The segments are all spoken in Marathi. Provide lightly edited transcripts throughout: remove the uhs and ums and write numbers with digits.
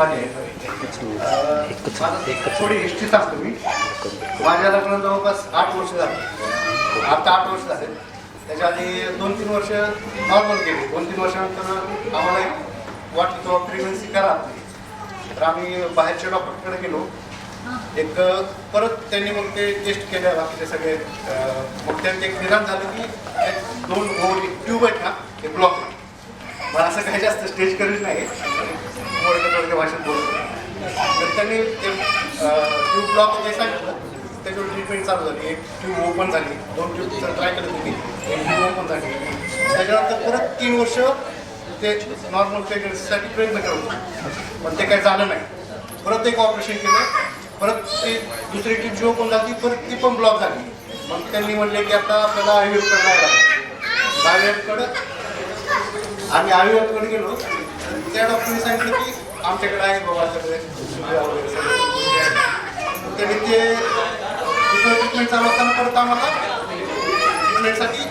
खाली आहे. थोडी हिस्ट्री सांगतो मी. माझ्या लग्न जवळपास 8 वर्ष झाले. आता 8 वर्ष झाले. त्याच्या आधी 2-3 वर्ष नॉर्मल गेले. 2-3 वर्षानंतर आम्हाला एक वाटली किंवा प्रेग्नन्सी करा. तर आम्ही बाहेरच्या डॉक्टरकडे गेलो. एक परत त्यांनी मग ते टेस्ट केल्या बाकीचे सगळे. मग त्यांनी एक निदान झालं की 2 ट्यूब आहेत ना ते ब्लॉक आहे. मला असं काही जास्त स्टेज करीत नाही, थोडक्या भाषेत बोलतो. तर त्यांनी ते ट्यूब ब्लॉक जे सांगितलं त्याच्यावर ट्रीटमेंट चालू झाली. एक ट्यूब ओपन झाली, 2 ट्यूब ट्राय केलं तुम्ही, एक ट्यूब ओपन झाली. त्याच्यानंतर परत 3 वर्ष ते नॉर्मल प्रेग्नन्सीसाठी प्रयत्न करत होते, पण ते काही झालं नाही. परत एक ऑपरेशन केलं, परत ते दुसरी ट्यूब जी ओपन झाली परत ती पण ब्लॉक झाली. मग त्यांनी म्हणले की आता आपल्याला आयुर्वेदकडे जायला. आयुर्वेदकडं आम्ही आयुर्वेदकडे गेलो. त्या डॉक्टरने सांगितलं की आमच्याकडे आहे बाबा सगळे वगैरे त्यांनी ते तिथं ट्रीटमेंट चालू असताना परत आम्हाला ट्रीटमेंटसाठी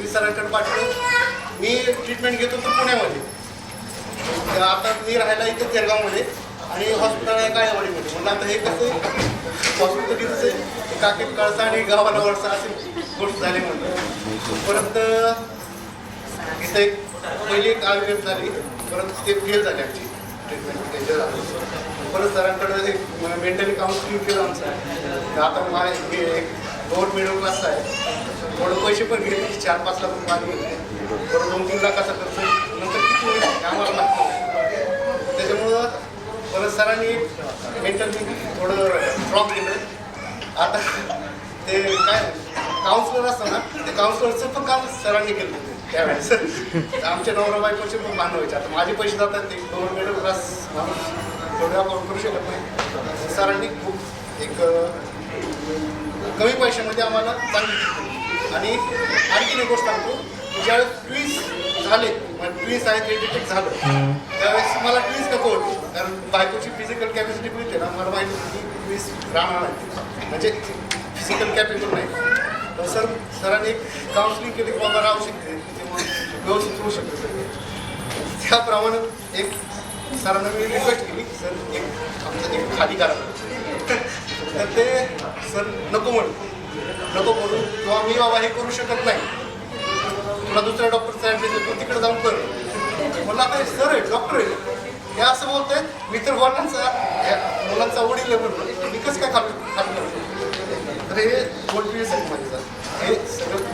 विसरांकडे पाठवलं. मी ट्रीटमेंट घेत होतो पुण्यामध्ये. आता मी राहायला इथे तेरगावमध्ये आणि हॉस्पिटल आहे काळेवाडीमध्ये. म्हणलं आता हे कसं हॉस्पिटल तिथंच आहे, काकेत कळसा आणि गावाला वळसा असे गोष्ट झाली. म्हणलं परत इथं एक पहिली एक आयुर्वेद झाली, परत ते फेल झाली आमची ट्रीटमेंट. त्याच्या परत सरांकडं एक मेंटली काउन्सिलिंग केलं आमचं. आता माझे एक लोअर मिडल क्लास आहे, थोडं पैसे पण घेतले 4-5 लाख रुपये आले. परत 2-3 लाखाचा खर्च नंतर किती आम्हाला लागतो. त्याच्यामुळं परत सरांनी मेंटली थोडं स्ट्रॉंग केलं. आता ते काय काउन्सिलर असतं ना, ते काउन्सिलरचं पण काम सरांनी केलं त्यावेळेस. आमच्या नवरा बायकोचे पण भांडण व्हायचे. आता माझे पैसे जातात, ते 2 मिडल क्लास माणूस थोडं आपण करू शकत नाही. सरांनी खूप एक कमी पैशामध्ये आम्हाला चांगली. आणि आणखीन एक गोष्ट सांगतो, ज्यावेळेस ट्विन्स झाले, ट्विन्स आहेत हे डिटेक्ट झालं, त्यावेळेस मला ट्विन्स नको होते. कारण बायकोची फिजिकल कॅपॅसिटी पण येते ना, मला माहिती होती की ट्विन्स राहणार नाही, म्हणजे फिजिकल कॅपेबल नाही. तर सरांनी एक काउन्सिलिंग केली की बाबा राहू शकते, तेव्हा व्यवस्थित होऊ शकते. त्याप्रमाणे एक सरांना मी रिक्वेस्ट केली, सर एक आमचं एक खाली करा. तर ते सर नको म्हणून किंवा मी बाबा हे करू शकत नाही, तुला दुसऱ्या डॉक्टरचा ॲड्रेस देतो, तिकडे जाऊन कर. मला काय सर आहे, डॉक्टर आहे, हे असं बोलत आहेत. मी तर मुलांचा वडील आहे म्हणून मी कसं काय खाली करू शकतो. तर हे गोल्ड पीस आहे माझे. सर हे सगळं